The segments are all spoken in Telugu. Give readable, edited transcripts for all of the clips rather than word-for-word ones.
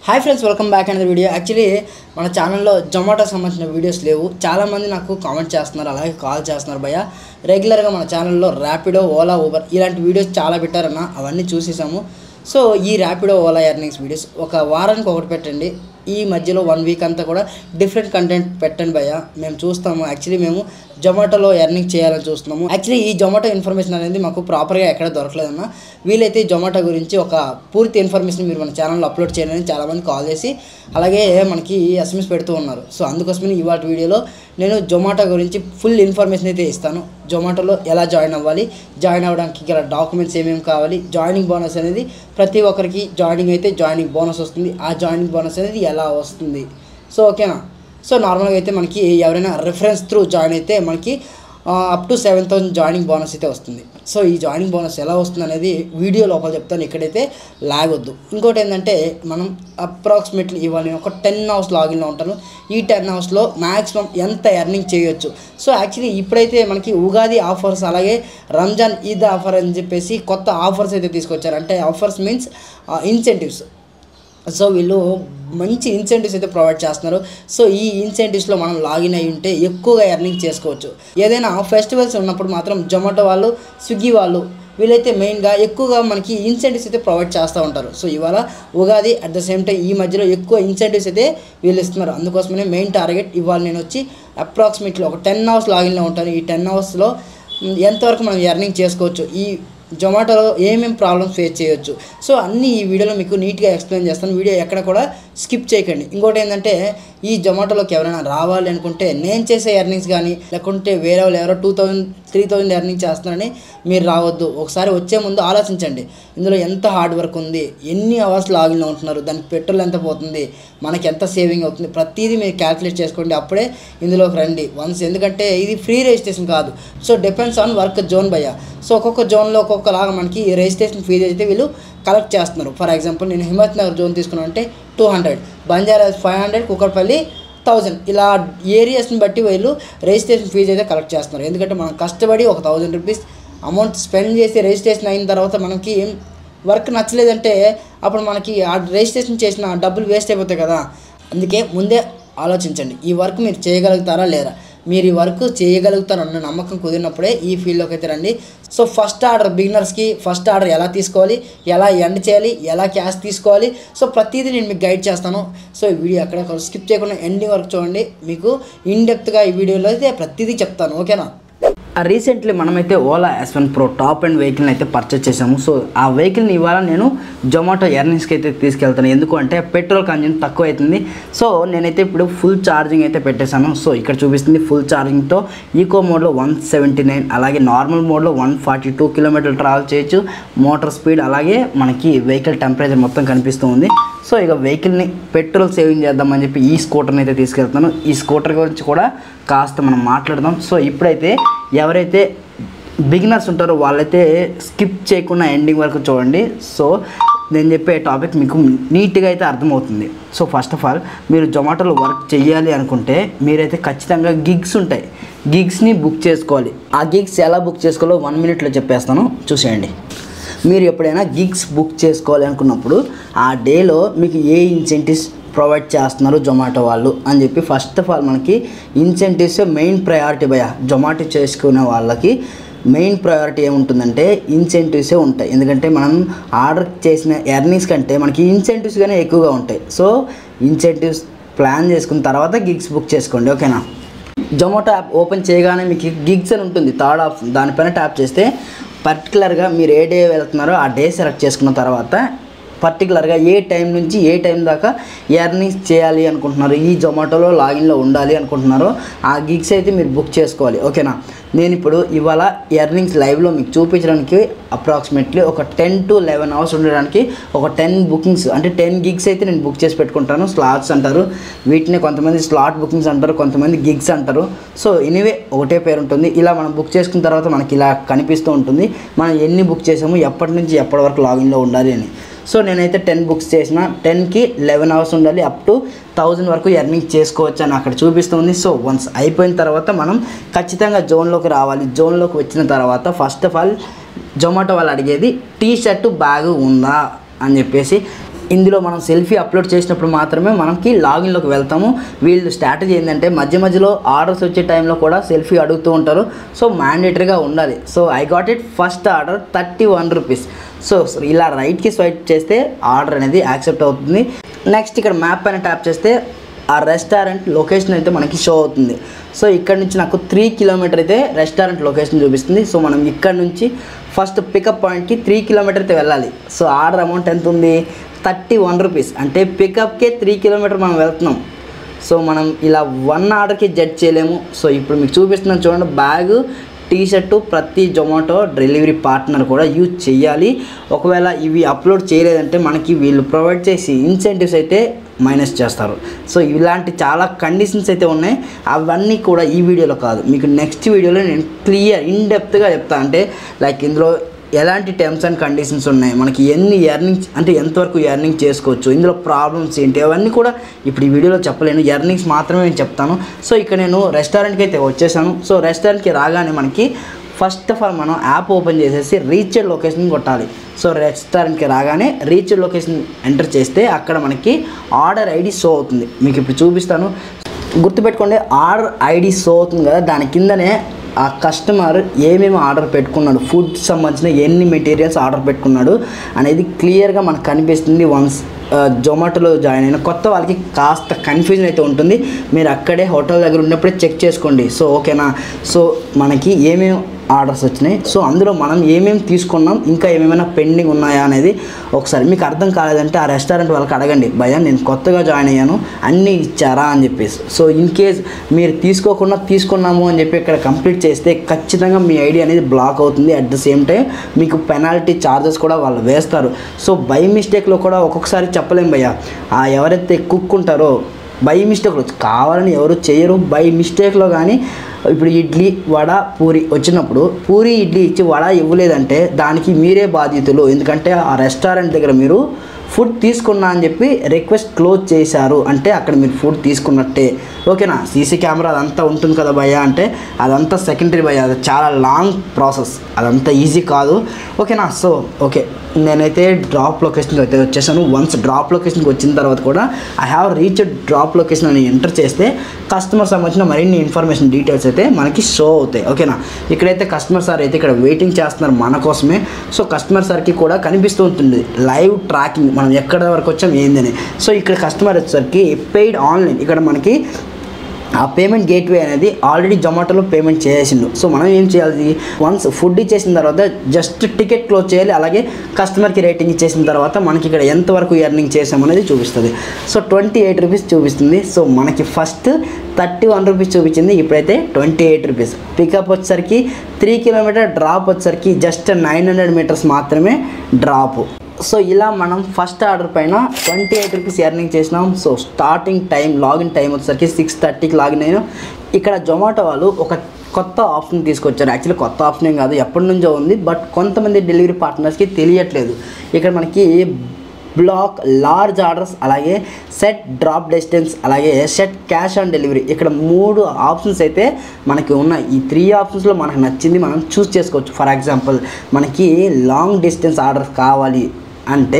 హాయ్ ఫ్రెండ్స్, వెల్కమ్ బ్యాక్ అనే వీడియో. యాక్చువల్లీ మన ఛానల్లో జొమాటో సంబంధించిన వీడియోస్ లేవు. చాలామంది నాకు కామెంట్ చేస్తున్నారు, అలాగే కాల్ చేస్తున్నారు. భయ్య రెగ్యులర్గా మన ఛానల్లో ర్యాపిడో, ఓలా, ఊబర్ ఇలాంటి వీడియోస్ చాలా పెట్టారన్న, అవన్నీ చూసేసాము. సో ఈ ర్యాపిడో, ఓలా ఎర్నింగ్స్ వీడియోస్ ఒక వారానికి ఒకటి పెట్టండి. ఈ మధ్యలో 1 వీక్ అంతా కూడా డిఫరెంట్ కంటెంట్ పెట్టండి భయ్య, మేము చూస్తాము. యాక్చువల్లీ మేము జొమాటోలో ఎర్నింగ్ చేయాలని చూస్తున్నాము. యాక్చువల్లీ ఈ జొమాటో ఇన్ఫర్మేషన్ అనేది మాకు ప్రాపర్గా ఎక్కడ దొరకలేదన్న. వీలైతే జొమాటో గురించి ఒక పూర్తి ఇన్ఫర్మేషన్ మీరు మన ఛానల్లో అప్లోడ్ చేయాలని చాలామంది కాల్ చేసి అలాగే మనకి ఎస్ఎంఎస్ పెడుతూ ఉన్నారు. సో అందుకోసమే ఇవాళ వీడియోలో నేను జొమాటో గురించి ఫుల్ ఇన్ఫర్మేషన్ అయితే ఇస్తాను. జొమాటోలో ఎలా జాయిన్ అవ్వాలి, జాయిన్ అవ్వడానికి గల డాక్యుమెంట్స్ ఏమేమి కావాలి, జాయినింగ్ బోనస్ అనేది ప్రతి ఒక్కరికి జాయినింగ్ అయితే జాయినింగ్ బోనస్ వస్తుంది. ఆ జాయినింగ్ బోనస్ అనేది ఎలా వస్తుంది, సో ఓకేనా. సో నార్మల్గా అయితే మనకి ఎవరైనా రిఫరెన్స్ త్రూ జాయిన్ అయితే మనకి అప్ టు 7,000 జాయినింగ్ బోనస్ అయితే వస్తుంది. సో ఈ జాయినింగ్ బోనస్ ఎలా వస్తుంది అనేది వీడియో లోపల చెప్తాను, ఇక్కడైతే లాగొద్దు. ఇంకోటి ఏంటంటే మనం అప్రాక్సిమేట్లీ ఇవాళ నేను ఒక 10 అవర్స్ లాగిన్లో ఉంటాను. ఈ 10 అవర్స్లో మ్యాక్సిమం ఎంత ఎర్నింగ్ చేయొచ్చు. సో యాక్చువల్లీ ఇప్పుడైతే మనకి ఉగాది ఆఫర్స్, అలాగే రంజాన్ ఈద్ ఆఫర్ అని చెప్పేసి కొత్త ఆఫర్స్ అయితే తీసుకొచ్చారు. అంటే ఆఫర్స్ మీన్స్ ఇన్సెంటివ్స్. సో వీళ్ళు మంచి ఇన్సెంటివ్స్ అయితే ప్రొవైడ్ చేస్తున్నారు. సో ఈ ఇన్సెంటివ్స్లో మనం లాగిన్ అయి ఉంటే ఎక్కువగా ఎర్నింగ్ చేసుకోవచ్చు. ఏదైనా ఫెస్టివల్స్ ఉన్నప్పుడు మాత్రం జొమాటో వాళ్ళు, స్విగ్గీ వాళ్ళు వీళ్ళైతే మెయిన్గా ఎక్కువగా మనకి ఇన్సెంటివ్స్ అయితే ప్రొవైడ్ చేస్తూ ఉంటారు. సో ఇవాళ Ugadi, at the same time ఈ మధ్యలో ఎక్కువ ఇన్సెంటివ్స్ అయితే వీళ్ళు ఇస్తున్నారు. అందుకోసమే మెయిన్ టార్గెట్ ఇవాళ నేను వచ్చి అప్రాక్సిమేట్లీ ఒక 10 అవర్స్ లాగిన్లో ఉంటాను. ఈ 10 అవర్స్లో ఎంతవరకు మనం ఎర్నింగ్ చేసుకోవచ్చు, ఈ జొమాటోలో ఏమేమి ప్రాబ్లమ్స్ ఫేస్ చేయొచ్చు, సో అన్నీ ఈ వీడియోలో మీకు నీట్గా ఎక్స్ప్లెయిన్ చేస్తాను. వీడియో ఎక్కడ కూడా స్కిప్ చేయకండి. ఇంకోటి ఏంటంటే ఈ జొమాటోలోకి ఎవరైనా రావాలి అనుకుంటే నేను చేసే ఎర్నింగ్స్ కానీ, లేకుంటే వేరే వాళ్ళు ఎవరో 2,000, 3,000 ఎర్నింగ్ చేస్తున్నారని మీరు రావద్దు. ఒకసారి వచ్చే ముందు ఆలోచించండి, ఇందులో ఎంత హార్డ్ వర్క్ ఉంది, ఎన్ని అవర్స్ లాగిన్లో ఉంటున్నారు, దానికి పెట్రోల్ ఎంత పోతుంది, మనకి ఎంత సేవింగ్ అవుతుంది, ప్రతిదీ మీరు క్యాల్కులేట్ చేసుకోండి. అప్పుడే ఇందులోకి రండి వన్స్. ఎందుకంటే ఇది ఫ్రీ రిజిస్ట్రేషన్ కాదు. So depends on work zone భయ్య. సో ఒక్కొక్క జోన్లో ఒక్కొక్కలాగా మనకి రిజిస్ట్రేషన్ ఫీజు అయితే వీళ్ళు కలెక్ట్ చేస్తున్నారు. ఫర్ ఎగ్జాంపుల్ నేను హిమ్మత్ నగర్ జోన్ తీసుకున్నాను అంటే 200, బంజారా 500, కుకట్పల్లి 1000, ఇలా ఏరియాస్ని బట్టి వీళ్ళు రిజిస్ట్రేషన్ ఫీజు అయితే కలెక్ట్ చేస్తున్నారు. ఎందుకంటే మనం కష్టపడి ఒక 1000 రూపీస్ అమౌంట్ స్పెండ్ చేసి రిజిస్ట్రేషన్ అయిన తర్వాత మనకి వర్క్ నచ్చలేదంటే అప్పుడు మనకి ఆ రిజిస్ట్రేషన్ చేసిన డబ్బులు వేస్ట్ అయిపోతాయి కదా. అందుకే ముందే ఆలోచించండి, ఈ వర్క్ మీరు చేయగలుగుతారా లేదా. మీరు ఈ వర్క్ చేయగలుగుతారన్న నమ్మకం కుదిరినప్పుడే ఈ ఫీల్డ్లోకి అయితే రండి. సో ఫస్ట్ ఆర్డర్ బిగినర్స్కి ఫస్ట్ ఆర్డర్ ఎలా తీసుకోవాలి, ఎలా ఎండ్ చేయాలి, ఎలా క్యాష్ తీసుకోవాలి, సో ప్రతిదీ నేను మీకు గైడ్ చేస్తాను. సో ఈ వీడియో ఎక్కడ స్కిప్ చేయకుండా ఎండింగ్ వరకు చూడండి. మీకు ఇన్డెప్త్గా ఈ వీడియోలో అయితే ప్రతిదీ చెప్తాను, ఓకేనా. రీసెంట్లీ మనమైతే Ola S1 Pro top and వెహికల్ని అయితే పర్చేస్ చేసాము. సో ఆ వెహికల్ని ఇవాళ నేను జొమాటో ఎర్నింగ్స్కి అయితే తీసుకెళ్తాను. ఎందుకు అంటే పెట్రోల్ కన్జ్యూమ్ తక్కువ అవుతుంది. సో నేనైతే ఇప్పుడు ఫుల్ ఛార్జింగ్ అయితే పెట్టేశాను. సో ఇక్కడ చూపిస్తుంది ఫుల్ ఛార్జింగ్తో ఈకో మోడ్లో 179, అలాగే నార్మల్ మోడ్లో 142 కిలోమీటర్లు ట్రావెల్ చేయొచ్చు. మోటార్ స్పీడ్ అలాగే మనకి వెహికల్ టెంపరేచర్ మొత్తం కనిపిస్తూ ఉంది. సో ఇక వెహికల్ని పెట్రోల్ సేవింగ్ చేద్దామని చెప్పి ఈ స్కూటర్ని అయితే తీసుకెళ్తాను. ఈ స్కూటర్ గురించి కూడా కాస్త మనం మాట్లాడదాం. సో ఇప్పుడైతే ఎవరైతే బిగినర్స్ ఉంటారో వాళ్ళైతే స్కిప్ చేయకుండా ఎండింగ్ వరకు చూడండి. సో నేను చెప్పే టాపిక్ మీకు నీట్గా అయితే అర్థమవుతుంది. సో ఫస్ట్ ఆఫ్ ఆల్ మీరు జొమాటోలో వర్క్ చేయాలి అనుకుంటే మీరైతే ఖచ్చితంగా గిగ్స్ ఉంటాయి, గిగ్స్ని బుక్ చేసుకోవాలి. ఆ గిగ్స్ ఎలా బుక్ చేసుకోవాలో 1 మినిట్లో చెప్పేస్తాను, చూసేయండి. మీరు ఎప్పుడైనా గిగ్స్ బుక్ చేసుకోవాలి అనుకున్నప్పుడు ఆ డేలో మీకు ఏ ఇన్సెంటివ్స్ ప్రొవైడ్ చేస్తున్నారు జొమాటో వాళ్ళు అని చెప్పి ఫస్ట్ ఆఫ్ ఆల్ మనకి ఇన్సెంటివ్స్ మెయిన్ ప్రయారిటీ భయ. జొమాటో చేసుకునే వాళ్ళకి మెయిన్ ప్రయారిటీ ఏముంటుందంటే ఇన్సెంటివ్సే ఉంటాయి. ఎందుకంటే మనం ఆర్డర్ చేసిన ఎర్నింగ్స్ కంటే మనకి ఇన్సెంటివ్స్ కానీ ఎక్కువగా ఉంటాయి. సో ఇన్సెంటివ్స్ ప్లాన్ చేసుకున్న తర్వాత గిగ్స్ బుక్ చేసుకోండి, ఓకేనా. జొమాటో యాప్ ఓపెన్ చేయగానే మీకు గిగ్స్ అని ఉంటుంది, థర్డ్ ఆఫ్ దానిపైన ట్యాప్ చేస్తే పర్టికులర్గా మీరు ఏ డే వెళ్తున్నారో ఆ డే సెలెక్ట్ చేసుకున్న తర్వాత పర్టికులర్గా ఏ టైం నుంచి ఏ టైం దాకా ఎర్నింగ్స్ చేయాలి అనుకుంటున్నారు, ఈ జొమాటోలో లాగిన్లో ఉండాలి అనుకుంటున్నారో ఆ గిగ్స్ అయితే మీరు బుక్ చేసుకోవాలి, ఓకేనా. నేను ఇప్పుడు ఇవాళ ఎర్నింగ్స్ లైవ్లో మీకు చూపించడానికి అప్రాక్సిమేట్లీ ఒక 10 to 11 అవర్స్ ఉండడానికి ఒక 10 బుకింగ్స్ అంటే 10 గిగ్స్ అయితే నేను బుక్ చేసి పెట్టుకుంటాను. స్లాట్స్ అంటారు వీటిని, కొంతమంది స్లాట్ బుకింగ్స్ అంటారు, కొంతమంది గిగ్స్ అంటారు. సో ఎనీవే ఒకటే పేరు ఉంటుంది. ఇలా మనం బుక్ చేసుకున్న తర్వాత మనకి ఇలా కనిపిస్తూ ఉంటుంది మనం ఎన్ని బుక్ చేసాము, ఎప్పటి నుంచి ఎప్పటి వరకు లాగిన్లో ఉండాలి అని. సో నేనైతే 10 బుక్స్ చేసిన 10కి 11 అవర్స్ ఉండాలి, అప్ టు 1000 వరకు ఎర్నింగ్ చేసుకోవచ్చు అని అక్కడ చూపిస్తుంది. సో వన్స్ అయిపోయిన తర్వాత మనం ఖచ్చితంగా జోన్లోకి రావాలి. జోన్లోకి వచ్చిన తర్వాత ఫస్ట్ ఆఫ్ ఆల్ జొమాటో వాళ్ళు అడిగేది టీ షర్టు బ్యాగు ఉందా అని చెప్పేసి ఇందులో మనం సెల్ఫీ అప్లోడ్ చేసినప్పుడు మాత్రమే మనకి లాగిన్లోకి వెళ్తాము. వీళ్ళు స్ట్రాటజీ ఏంటంటే మధ్యలో ఆర్డర్స్ వచ్చే టైంలో కూడా సెల్ఫీ అడుగుతూ ఉంటారు. సో మ్యాండేటరీగా ఉండాలి. So I got it first order 31 rupees. So ఇలా రైట్కి స్వైప్ చేస్తే ఆర్డర్ అనేది యాక్సెప్ట్ అవుతుంది. నెక్స్ట్ ఇక్కడ మ్యాప్ పైన ట్యాప్ చేస్తే ఆ రెస్టారెంట్ లొకేషన్ అయితే మనకి షో అవుతుంది. సో ఇక్కడ నుంచి నాకు 3 కిలోమీటర్ అయితే రెస్టారెంట్ లొకేషన్ చూపిస్తుంది. సో మనం ఇక్కడ నుంచి ఫస్ట్ పికప్ పాయింట్కి 3 కిలోమీటర్ అయితే వెళ్ళాలి. సో ఆర్డర్ అమౌంట్ ఎంత ఉంది? 31 రూపీస్. అంటే పికప్కే 3 కిలోమీటర్ మనం వెళ్తున్నాం. సో మనం ఇలా 1 ఆర్డర్కి జడ్జ్ చేయలేము. సో ఇప్పుడు మీకు చూపిస్తున్నాను చూడండి, బ్యాగ్, టీ షర్టు ప్రతి జొమాటో డెలివరీ పార్ట్నర్ కూడా యూజ్ చేయాలి. ఒకవేళ ఇవి అప్లోడ్ చేయలేదంటే మనకి వీళ్ళు ప్రొవైడ్ చేసి ఇన్సెంటివ్స్ అయితే మైనస్ చేస్తారు. సో ఇలాంటి చాలా కండిషన్స్ అయితే ఉన్నాయి. అవన్నీ కూడా ఈ వీడియోలో కాదు, మీకు నెక్స్ట్ వీడియోలో నేను క్లియర్ ఇన్డెప్త్గా చెప్తాను. అంటే లైక్ ఇందులో ఎలాంటి టర్మ్స్ అండ్ కండిషన్స్ ఉన్నాయి, మనకి ఎన్ని ఎర్నింగ్స్ అంటే ఎంతవరకు ఎర్నింగ్ చేసుకోవచ్చు, ఇందులో ప్రాబ్లమ్స్ ఏంటి, అవన్నీ కూడా ఇప్పుడు ఈ వీడియోలో చెప్పలేను. ఎర్నింగ్స్ మాత్రమే నేను చెప్తాను. సో ఇక్కడ నేను రెస్టారెంట్కి అయితే వచ్చేసాను. సో రెస్టారెంట్కి రాగానే మనకి ఫస్ట్ ఆఫ్ ఆల్ మనం యాప్ ఓపెన్ చేసేసి రీచ్డ్ లొకేషన్ కొట్టాలి. సో రెస్టారెంట్కి రాగానే రీచ్డ్ లొకేషన్ ఎంటర్ చేస్తే అక్కడ మనకి ఆర్డర్ ఐడి షో అవుతుంది. మీకు ఇప్పుడు చూపిస్తాను, గుర్తుపెట్టుకోండి. ఆర్డర్ ఐడి షో అవుతుంది కదా, దాని కిందనే ఆ కస్టమర్ ఏమేమి ఆర్డర్ పెట్టుకున్నాడు, ఫుడ్ సంబంధించిన ఎన్ని మెటీరియల్స్ ఆర్డర్ పెట్టుకున్నాడు అనేది క్లియర్గా మనకు కనిపిస్తుంది. వన్స్ జొమాటోలో జాయిన్ అయిన కొత్త వాళ్ళకి కాస్త కన్ఫ్యూజన్ అయితే ఉంటుంది. మీరు అక్కడే హోటల్ దగ్గర ఉన్నప్పుడే చెక్ చేసుకోండి. సో ఓకేనా. సో మనకి ఏమేమి ఆర్డర్స్ వచ్చినాయి, సో అందులో మనం ఏమేమి తీసుకున్నాం, ఇంకా ఏమేమైనా పెండింగ్ ఉన్నాయా అనేది ఒకసారి మీకు అర్థం కాలేదంటే ఆ రెస్టారెంట్ వాళ్ళకి అడగండి, భయ్యా నేను కొత్తగా జాయిన్ అయ్యాను అన్నీ ఇచ్చారా అని చెప్పేసి. సో ఇన్ కేస్ మీరు తీసుకోకుండా తీసుకున్నాము అని చెప్పి ఇక్కడ కంప్లీట్ చేస్తే ఖచ్చితంగా మీ ఐడి అనేది బ్లాక్ అవుతుంది. అట్ ద సేమ్ టైం మీకు పెనాల్టీ ఛార్జెస్ కూడా వాళ్ళు వేస్తారు. సో బై మిస్టేక్లో కూడా ఒక్కొక్కసారి చెప్పలేం భయ్యా, ఎవరైతే కుక్ ఉంటారో బై మిస్టేక్లో, కావాలని ఎవరు చేయరు, బై మిస్టేక్లో కానీ ఇప్పుడు ఇడ్లీ వడ పూరి వచ్చినప్పుడు పూరి ఇడ్లీ ఇచ్చి వడ ఇవ్వలేదంటే దానికి మీరే బాధ్యతలు. ఎందుకంటే ఆ రెస్టారెంట్ దగ్గర మీరు ఫుడ్ తీసుకున్నా అని చెప్పి రిక్వెస్ట్ క్లోజ్ చేశారు అంటే అక్కడ మీరు ఫుడ్ తీసుకున్నట్టే. ఓకేనా. సీసీ కెమెరా అదంతా ఉంటుంది కదా భయ్యా, అంటే అదంతా సెకండరీ భయ్యా, అది చాలా లాంగ్ ప్రాసెస్, అదంతా ఈజీ కాదు. ఓకేనా. సో ఓకే, నేనైతే డ్రాప్ లొకేషన్కి అయితే వచ్చేసాను. వన్స్ డ్రాప్ లొకేషన్కి వచ్చిన తర్వాత కూడా I have reached drop location అని ఎంటర్ చేస్తే కస్టమర్ సంబంధించిన మరిన్ని ఇన్ఫర్మేషన్ డీటెయిల్స్ అయితే మనకి షో అవుతాయి. ఓకేనా. ఇక్కడైతే కస్టమర్ సార్ అయితే ఇక్కడ వెయిటింగ్ చేస్తున్నారు మన కోసమే. సో కస్టమర్ సార్కి కూడా కనిపిస్తూ ఉంటుంది లైవ్ ట్రాకింగ్, మనం ఎక్కడ వరకు వచ్చాం ఏందని. సో ఇక్కడ కస్టమర్ వచ్చేసరికి పెయిడ్ ఆన్లైన్, ఇక్కడ మనకి ఆ పేమెంట్ గేట్వే అనేది ఆల్రెడీ జొమాటోలో పేమెంట్ చేసిండు. సో మనం ఏం చేయాలి, వన్స్ ఫుడ్ ఇచ్చేసిన తర్వాత జస్ట్ టికెట్ క్లోజ్ చేయాలి. అలాగే కస్టమర్కి రేటింగ్ ఇచ్చేసిన తర్వాత మనకి ఇక్కడ ఎంతవరకు ఎర్నింగ్ చేసామనేది చూపిస్తుంది. సో 28 రూపీస్ చూపిస్తుంది. సో మనకి ఫస్ట్ 31 రూపీస్ చూపించింది, ఇప్పుడైతే 28 రూపీస్. పికప్ వచ్చేసరికి 3 కిలోమీటర్, డ్రాప్ వచ్చేసరికి జస్ట్ 900 మీటర్స్ మాత్రమే డ్రాప్. సో ఇలా మనం ఫస్ట్ ఆర్డర్ పైన 28 రూపీస్ ఎర్నింగ్ చేసినాం. So starting time, login time వచ్చేసరికి 6:30కి లాగిన్ అయినా. ఇక్కడ జొమాటో వాళ్ళు ఒక కొత్త ఆప్షన్ తీసుకొచ్చారు. యాక్చువల్లీ కొత్త ఆప్షన్ ఏం కాదు, ఎప్పటి నుంచో ఉంది, బట్ కొంతమంది డెలివరీ పార్ట్నర్స్కి తెలియట్లేదు. ఇక్కడ మనకి బ్లాక్ లార్జ్ ఆర్డర్స్, అలాగే సెట్ డ్రాప్ డిస్టెన్స్, అలాగే సెట్ క్యాష్ ఆన్ డెలివరీ, ఇక్కడ 3 ఆప్షన్స్ అయితే మనకి ఉన్నాయి. ఈ 3 ఆప్షన్స్లో మనకు నచ్చింది మనం చూస్ చేసుకోవచ్చు. ఫర్ ఎగ్జాంపుల్ మనకి లాంగ్ డిస్టెన్స్ ఆర్డర్స్ కావాలి అంటే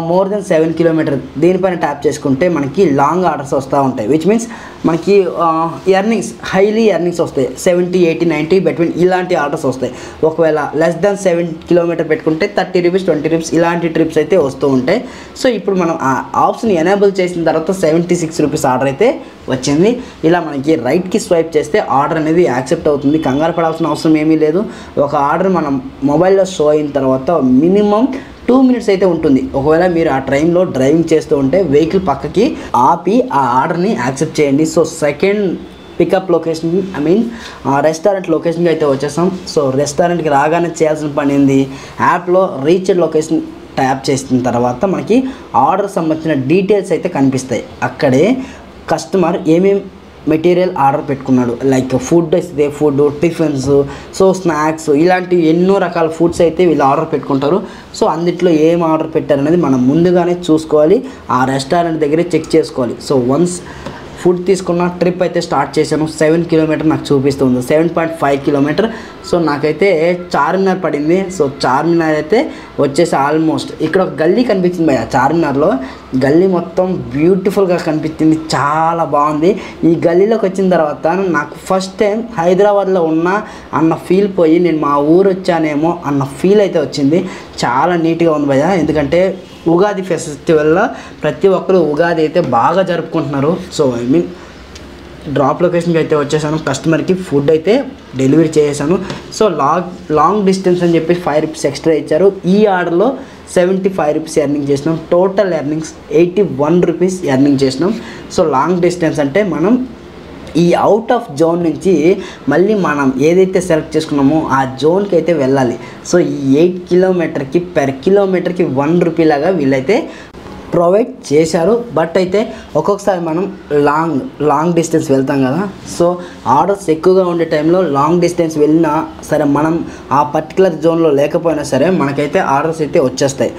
మోర్ దెన్ 7 కిలోమీటర్ దీనిపైన ట్యాప్ చేసుకుంటే మనకి లాంగ్ ఆర్డర్స్ వస్తూ ఉంటాయి. విచ్ మీన్స్ మనకి ఎర్నింగ్స్, హైలీ ఎర్నింగ్స్ వస్తాయి. 70, 80, 90 బిట్వీన్ ఇలాంటి ఆర్డర్స్ వస్తాయి. ఒకవేళ లెస్ దాన్ 7 కిలోమీటర్ పెట్టుకుంటే 30 రూపీస్, 20 రూపీస్ ఇలాంటి ట్రిప్స్ అయితే వస్తూ ఉంటాయి. సో ఇప్పుడు మనం ఆ ఆప్షన్ ఎనేబుల్ చేసిన తర్వాత 76 రూపీస్ ఆర్డర్ అయితే వచ్చింది. ఇలా మనకి రైట్కి స్వైప్ చేస్తే ఆర్డర్ అనేది యాక్సెప్ట్ అవుతుంది. కంగారు పడాల్సిన అవసరం ఏమీ లేదు. ఒక ఆర్డర్ మనం మొబైల్లో షో అయిన తర్వాత మినిమం 2 మినిట్స్ అయితే ఉంటుంది. ఒకవేళ మీరు ఆ టైంలో డ్రైవింగ్ చేస్తూ ఉంటే వెహికల్ పక్కకి ఆపి ఆ ఆర్డర్ని యాక్సెప్ట్ చేయండి. So second pickup location, restaurant లొకేషన్కి అయితే వచ్చేసాం. సో రెస్టారెంట్కి రాగానే చేయాల్సిన పని ఏంది, యాప్లో రీచ్డ్ లొకేషన్ ట్యాప్ చేసిన తర్వాత మనకి ఆర్డర్ సంబంధించిన డీటెయిల్స్ అయితే కనిపిస్తాయి. అక్కడే కస్టమర్ ఏమేమి మెటీరియల్ ఆర్డర్ పెట్టుకున్నాడు, లైక్ ఫుడ్ అయితే ఫుడ్, టిఫిన్స్, సో స్నాక్స్, ఇలాంటి ఎన్నో రకాల ఫుడ్స్ అయితే వీళ్ళు ఆర్డర్ పెట్టుకుంటారు. సో అందుట్లో ఏం ఆర్డర్ పెట్టారనేది మనం ముందుగానే చూసుకోవాలి, ఆ రెస్టారెంట్ దగ్గరే చెక్ చేసుకోవాలి. సో వన్స్ ఫుడ్ తీసుకున్న ట్రిప్ అయితే స్టార్ట్ చేశాను. 7 కిలోమీటర్ నాకు చూపిస్తుంది, 7.5 కిలోమీటర్. సో నాకైతే చార్మినార్ పడింది. సో చార్మినార్ అయితే వచ్చేసి ఆల్మోస్ట్ ఇక్కడ ఒక గల్లీ కనిపించింది భయ్య. చార్మినార్లో గల్లీ మొత్తం బ్యూటిఫుల్గా కనిపించింది, చాలా బాగుంది. ఈ గల్లీలోకి వచ్చిన తర్వాత నాకు ఫస్ట్ టైం హైదరాబాద్లో ఉన్నా అన్న ఫీల్ పోయి నేను మా ఊరు వచ్చానేమో అన్న ఫీల్ అయితే వచ్చింది. చాలా నీట్గా ఉంది భయ్య. ఎందుకంటే ఉగాది ఫెస్టివల్లో ప్రతి ఒక్కరు ఉగాది అయితే బాగా జరుపుకుంటున్నారు. సో ఐ మీన్ డ్రాప్ లొకేషన్కి అయితే వచ్చేసాను. కస్టమర్కి ఫుడ్ అయితే డెలివరీ చేసేసాను. సో లాంగ్ డిస్టెన్స్ అని చెప్పి 5 రూపీస్ ఎక్స్ట్రా ఇచ్చారు. ఈ ఆర్డర్లో 75 రూపీస్ ఎర్నింగ్ చేసినాం. టోటల్ ఎర్నింగ్స్ 81 రూపీస్ ఎర్నింగ్ చేసినాం. సో లాంగ్ డిస్టెన్స్ అంటే మనం ఈ అవుట్ ఆఫ్ జోన్ నుంచి మళ్ళీ మనం ఏదైతే సెలెక్ట్ చేసుకున్నామో ఆ జోన్కి అయితే వెళ్ళాలి. సో ఈ 8 కిలోమీటర్కి per కిలోమీటర్కి 1 రూపీ లాగా వీళ్ళైతే ప్రొవైడ్ చేశారు. బట్ అయితే ఒక్కొక్కసారి మనం లాంగ్ డిస్టెన్స్ వెళ్తాం కదా. సో ఆర్డర్స్ ఎక్కువగా ఉండే టైంలో లాంగ్ డిస్టెన్స్ వెళ్ళినా సరే మనం ఆ పర్టికులర్ జోన్లో లేకపోయినా సరే మనకైతే ఆర్డర్స్ అయితే వచ్చేస్తాయి.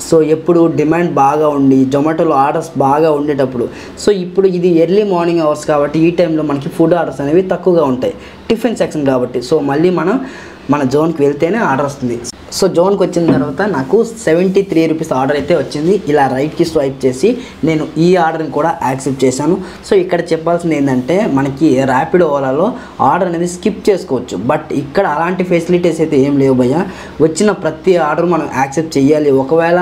సో ఎప్పుడు డిమాండ్ బాగా ఉండి జొమాటోలో ఆర్డర్స్ బాగా ఉండేటప్పుడు, సో ఇప్పుడు ఇది ఎర్లీ మార్నింగ్ అవర్స్ కాబట్టి ఈ టైంలో మనకి ఫుడ్ ఆర్డర్స్ అనేవి తక్కువగా ఉంటాయి, టిఫిన్ సెక్షన్ కాబట్టి. సో మళ్ళీ మన జోన్కి వెళ్తేనే ఆర్డర్ వస్తుంది. సో జోన్కి వచ్చిన తర్వాత నాకు 73 రూపీస్ ఆర్డర్ అయితే వచ్చింది. ఇలా రైట్కి స్వైప్ చేసి నేను ఈ ఆర్డర్ని కూడా యాక్సెప్ట్ చేశాను. సో ఇక్కడ చెప్పాల్సింది ఏంటంటే మనకి ర్యాపిడో ఓలాలో ఆర్డర్ అనేది స్కిప్ చేసుకోవచ్చు. బట్ ఇక్కడ అలాంటి ఫెసిలిటీస్ అయితే ఏం లేవు భయ్య. వచ్చిన ప్రతి ఆర్డర్ మనం యాక్సెప్ట్ చేయాలి. ఒకవేళ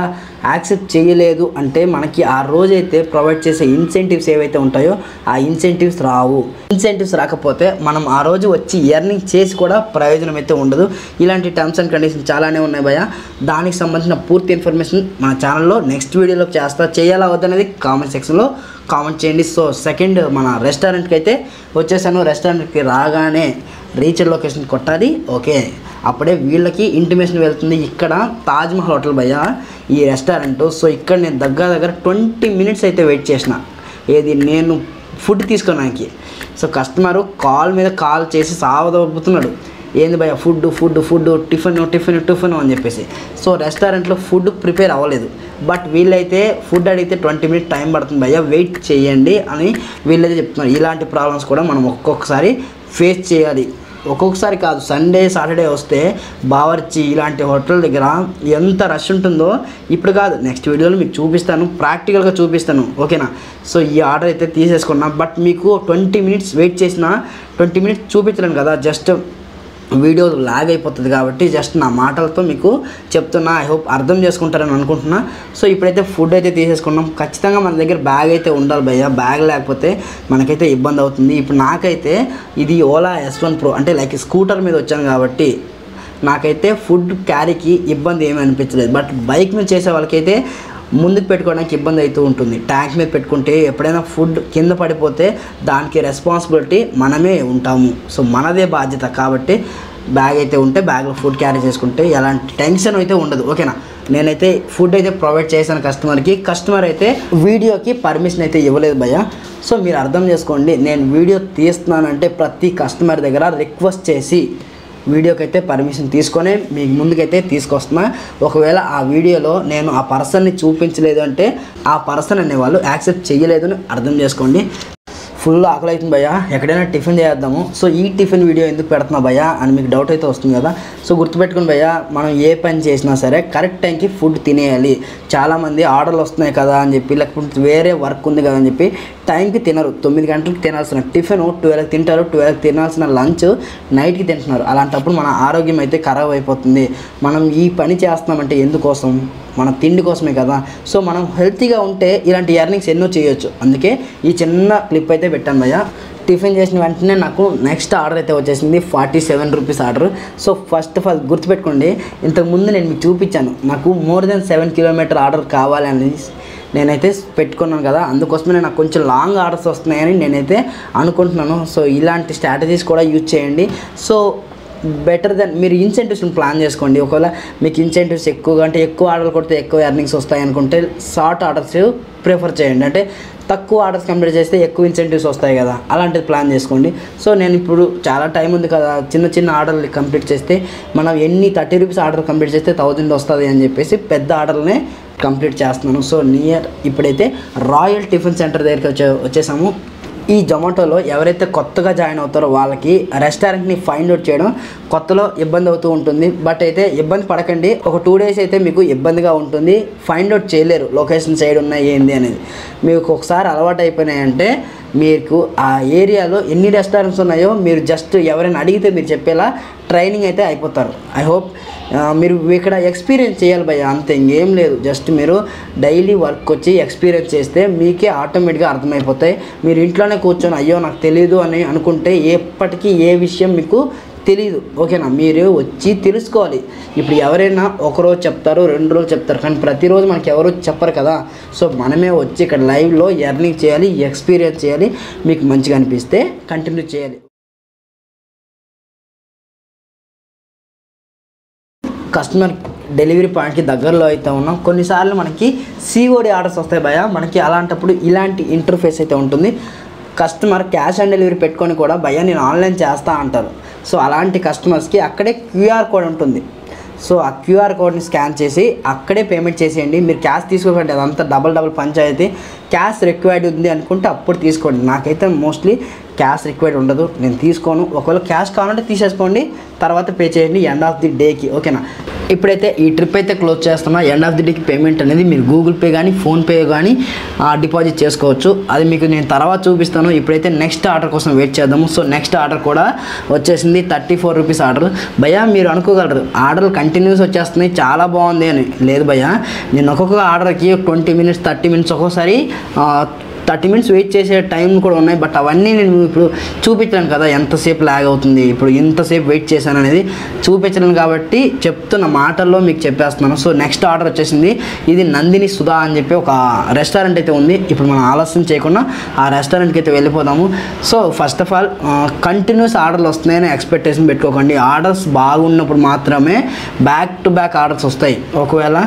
యాక్సెప్ట్ చేయలేదు అంటే మనకి ఆ రోజైతే ప్రొవైడ్ చేసే ఇన్సెంటివ్స్ ఏవైతే ఉంటాయో ఆ ఇన్సెంటివ్స్ రావు. ఇన్సెంటివ్స్ రాకపోతే మనం ఆ రోజు వచ్చి ఎర్నింగ్ చేసి కూడా ప్రయోజనం అయితే ఉండదు. ఇలాంటి టర్మ్స్ అండ్ కండిషన్స్ చాలానే ఉన్నాయి భయ్య. దానికి సంబంధించిన పూర్తి ఇన్ఫర్మేషన్ మన ఛానల్లో నెక్స్ట్ వీడియోలో చేయాలా వద్దనేది కామెంట్ సెక్షన్లో కామెంట్ చేయండి. సో సెకండ్ మన రెస్టారెంట్కి అయితే వచ్చేసాను. రెస్టారెంట్కి రాగానే రీచ్ లొకేషన్ కొట్టాలి. ఓకే, అప్పుడే వీళ్ళకి ఇంటిమేషన్ వెళ్తుంది. ఇక్కడ తాజ్మహల్ హోటల్ భయ్య ఈ రెస్టారెంట్. సో ఇక్కడ నేను దగ్గర 20 మినిట్స్ అయితే వెయిట్ చేసిన నేను ఫుడ్ తీసుకోవడానికి. సో కస్టమరు కాల్ మీద కాల్ చేసి సావదొబ్బుతున్నాడు, ఏంది భయ్య ఫుడ్ టిఫిన్ అని చెప్పేసి. సో రెస్టారెంట్లో ఫుడ్ ప్రిపేర్ అవ్వలేదు. బట్ వీళ్ళైతే ఫుడ్ అడిగితే 20 మినిట్స్ టైం పడుతుంది భయ్య, వెయిట్ చేయండి అని వీళ్ళైతే చెప్తున్నారు. ఇలాంటి ప్రాబ్లమ్స్ కూడా మనం ఒక్కొక్కసారి ఫేస్ చేయాలి. ఒక్కొక్కసారి కాదు, సండే సాటర్డే వస్తే బావర్చి ఇలాంటి హోటల్ దగ్గర ఎంత రష్ ఉంటుందో ఇప్పుడు కాదు, నెక్స్ట్ వీడియోలో మీకు చూపిస్తాను, ప్రాక్టికల్గా చూపిస్తాను. ఓకేనా? సో ఈ ఆర్డర్ అయితే తీసేసుకున్నా. బట్ మీకు 20 మినిట్స్ వెయిట్ చేసినా 20 మినిట్స్ చూపించలేను కదా, జస్ట్ వీడియో లాగ్ అయిపోతుంది కాబట్టి జస్ట్ నా మాటలతో మీకు చెప్తున్నా. ఐ హోప్ అర్థం చేసుకుంటారని అనుకుంటున్నా. సో ఇప్పుడైతే ఫుడ్ అయితే తీసేసుకున్నాం. ఖచ్చితంగా మన దగ్గర బ్యాగ్ అయితే ఉండాలి భయ్య. బ్యాగ్ లేకపోతే మనకైతే ఇబ్బంది అవుతుంది. ఇప్పుడు నాకైతే ఇది ఓలా S1 Pro అంటే లైక్ స్కూటర్ మీద వచ్చాను కాబట్టి నాకైతే ఫుడ్ క్యారీకి ఇబ్బంది ఏమీ అనిపించలేదు. బట్ బైక్ మీద చేసే వాళ్ళకైతే ముందుకు పెట్టుకోవడానికి ఇబ్బంది అవుతూ ఉంటుంది. ట్యాంక్ మీద పెట్టుకుంటే ఎప్పుడైనా ఫుడ్ కింద పడిపోతే దానికి రెస్పాన్సిబిలిటీ మనమే ఉంటాము. సో మనదే బాధ్యత కాబట్టి బ్యాగ్ అయితే ఉంటే బ్యాగ్లో ఫుడ్ క్యారీ చేసుకుంటే ఎలాంటి టెన్షన్ అయితే ఉండదు. ఓకేనా? నేనైతే ఫుడ్ అయితే ప్రొవైడ్ చేశాను కస్టమర్కి. కస్టమర్ అయితే వీడియోకి పర్మిషన్ అయితే ఇవ్వలేదు భయ్య. సో మీరు అర్థం చేసుకోండి, నేను వీడియో తీస్తున్నానంటే ప్రతి కస్టమర్ దగ్గర రిక్వెస్ట్ చేసి వీడియోకి అయితే పర్మిషన్ తీసుకొని మీకు ముందుకైతే తీసుకొస్తున్నా. ఒకవేళ ఆ వీడియోలో నేను ఆ పర్సన్ని చూపించలేదు అంటే ఆ పర్సన్ అనేవాళ్ళు యాక్సెప్ట్ చేయలేదు అని అర్థం చేసుకోండి. ఫుల్ ఆకలి అవుతుంది భయ్య, ఎక్కడైనా టిఫిన్ చేద్దాము. సో ఈ టిఫిన్ వీడియో ఎందుకు పెడుతున్నా భయ్య అని మీకు డౌట్ అయితే వస్తుంది కదా. సో గుర్తుపెట్టుకుని భయ్య, మనం ఏ పని చేసినా సరే కరెక్ట్ టైంకి ఫుడ్ తినేయాలి. చాలామంది ఆర్డర్లు వస్తున్నాయి కదా అని చెప్పి, లేకపోతే వేరే వర్క్ ఉంది కదా అని చెప్పి టైంకి తినరు. 9 గంటలకు తినాల్సిన టిఫిన్ 12కి తింటారు, 12కి తినాల్సిన లంచ్ నైట్కి తింటున్నారు. అలాంటప్పుడు మన ఆరోగ్యం అయితే ఖరాబ్ అయిపోతుంది. మనం ఈ పని చేస్తున్నామంటే ఎందుకోసం? మన తిండి కోసమే కదా. సో మనం హెల్తీగా ఉంటే ఇలాంటి ఎర్నింగ్స్ ఎన్నో చేయొచ్చు. అందుకే ఈ చిన్న క్లిప్ అయితే పెట్టాను భయ్య. టిఫిన్ చేసిన వెంటనే నాకు నెక్స్ట్ ఆర్డర్ అయితే వచ్చేసింది 47 rupees order. So first of all గుర్తుపెట్టుకోండి, ఇంతకుముందు నేను మీకు చూపించాను నాకు మోర్ దెన్ 7 కిలోమీటర్ ఆర్డర్ కావాలని నేనైతే పెట్టుకున్నాను కదా. అందుకోసమే నాకు కొంచెం లాంగ్ ఆర్డర్స్ వస్తున్నాయని నేనైతే అనుకుంటున్నాను. సో ఇలాంటి స్ట్రాటజీస్ కూడా యూజ్ చేయండి. సో బెటర్ దెన్ మీరు ఇన్సెంటివ్స్ని ప్లాన్ చేసుకోండి. ఒకవేళ మీకు ఇన్సెంటివ్స్ ఎక్కువగా అంటే ఎక్కువ ఆర్డర్ కొడితే ఎక్కువ ఎర్నింగ్స్ వస్తాయి అనుకుంటే షార్ట్ ఆర్డర్స్ ప్రిఫర్ చేయండి. అంటే తక్కువ ఆర్డర్స్ కంప్లీట్ చేస్తే ఎక్కువ ఇన్సెంటివ్స్ వస్తాయి కదా, అలాంటిది ప్లాన్ చేసుకోండి. సో నేను ఇప్పుడు చాలా టైం ఉంది కదా, చిన్న ఆర్డర్లు కంప్లీట్ చేస్తే మనం 30 రూపీస్ ఆర్డర్ కంప్లీట్ చేస్తే 1000 వస్తుంది అని చెప్పేసి పెద్ద ఆర్డర్నే కంప్లీట్ చేస్తున్నాను. సో ఇప్పుడైతే రాయల్ టిఫిన్ సెంటర్ దగ్గరికి వచ్చేసాము. ఈ జొమాటోలో ఎవరైతే కొత్తగా జాయిన్ అవుతారో వాళ్ళకి రెస్టారెంట్ని ఫైండ్ అవుట్ చేయడం కొత్తలో ఇబ్బంది అవుతూ ఉంటుంది. బట్ అయితే ఇబ్బంది పడకండి. ఒక 2 days అయితే మీకు ఇబ్బందిగా ఉంటుంది, ఫైండ్ అవుట్ చేయలేరు లొకేషన్ సైడ్ ఉన్నాయి ఏంది అనేది. మీకు ఒకసారి అలవాటు అయిపోయినాయంటే మీకు ఆ ఏరియాలో ఎన్ని రెస్టారెంట్స్ ఉన్నాయో మీరు జస్ట్ ఎవరైనా అడిగితే మీరు చెప్పేలా ట్రైనింగ్ అయితే అయిపోతారు. ఐ హోప్ మీరు ఇక్కడ ఎక్స్పీరియన్స్ చేయాలి భయ్య, అంతే, ఇంకేం లేదు. జస్ట్ మీరు డైలీ వర్క్ వచ్చి ఎక్స్పీరియన్స్ చేస్తే మీకే ఆటోమేటిక్గా అర్థమైపోతాయి. మీరు ఇంట్లోనే కూర్చొని అయ్యో నాకు తెలియదు అని అనుకుంటే ఎప్పటికీ ఏ విషయం మీకు తెలీదు. ఓకేనా, మీరు వచ్చి తెలుసుకోవాలి. ఇప్పుడు ఎవరైనా ఒకరోజు చెప్తారు, 2 రోజులు చెప్తారు, కానీ ప్రతిరోజు మనకి ఎవరు చెప్పరు కదా. సో మనమే వచ్చి ఇక్కడ లైవ్లో ఎర్నింగ్ చేయాలి, ఎక్స్పీరియన్స్ చేయాలి. మీకు మంచిగా అనిపిస్తే కంటిన్యూ చేయాలి. కస్టమర్ డెలివరీ పాయింట్కి దగ్గరలో అయితే ఉన్నాం. కొన్నిసార్లు మనకి COD ఆర్డర్స్ వస్తాయి భయ్య. మనకి అలాంటప్పుడు ఇలాంటి ఇంటర్ఫేస్ అయితే ఉంటుంది. కస్టమర్ క్యాష్ ఆన్ డెలివరీ పెట్టుకొని కూడా భయ్య నేను ఆన్లైన్ చేస్తా అంటారు. సో అలాంటి కస్టమర్స్కి అక్కడే QR కోడ్ ఉంటుంది. సో ఆ QR కోడ్ని స్కాన్ చేసి అక్కడే పేమెంట్ చేసేయండి. మీరు క్యాష్ తీసుకోకండి, అదంతా డబల్ పంచాయతీ. క్యాష్ రిక్వైర్డ్ ఉంది అనుకుంటే అప్పుడు తీసుకోండి. నాకైతే మోస్ట్లీ క్యాష్ రిక్వైర్డ్ ఉండదు, నేను తీసుకోను. ఒకవేళ క్యాష్ కావాలంటే తీసేసుకోండి, తర్వాత పే చేయండి ఎండ్ ఆఫ్ ది డేకి. ఓకేనా, ఇప్పుడైతే ఈ ట్రిప్ అయితే క్లోజ్ చేస్తున్నా. ఎండ్ ఆఫ్ ది డేకి పేమెంట్ అనేది మీరు గూగుల్ పే కానీ ఫోన్పే కానీ డిపాజిట్ చేసుకోవచ్చు. అది మీకు నేను తర్వాత చూపిస్తాను. ఇప్పుడైతే నెక్స్ట్ ఆర్డర్ కోసం వెయిట్ చేద్దాము. సో నెక్స్ట్ ఆర్డర్ కూడా వచ్చేసింది, 34 రూపీస్ ఆర్డర్. భయ్యా మీరు అనుకోగలరు ఆర్డర్లు కంటిన్యూస్ వచ్చేస్తున్నాయి చాలా బాగుంది అని. లేదు భయ్యా, నేను ఒక్కొక్క ఆర్డర్కి 20 minutes 30 minutes ఒక్కోసారి 30 minutes వెయిట్ చేసే టైం కూడా ఉన్నాయి. బట్ అవన్నీ నేను ఇప్పుడు చూపించలేను కదా, ఎంతసేపు లాగ్ అవుతుంది, ఇప్పుడు ఇంతసేపు వెయిట్ చేశాను అనేది చూపించలేను కాబట్టి చెప్తున్న మాటల్లో మీకు చెప్పేస్తున్నాను. సో నెక్స్ట్ ఆర్డర్ వచ్చేసింది. ఇది నందిని సుధా అని చెప్పి ఒక రెస్టారెంట్ అయితే ఉంది. ఇప్పుడు మనం ఆలస్యం చేయకుండా ఆ రెస్టారెంట్కి అయితే వెళ్ళిపోదాము. So first of all continuous ఆర్డర్లు వస్తున్నాయని ఎక్స్పెక్టేషన్ పెట్టుకోకండి. ఆర్డర్స్ బాగున్నప్పుడు మాత్రమే బ్యాక్ టు బ్యాక్ ఆర్డర్స్ వస్తాయి. ఒకవేళ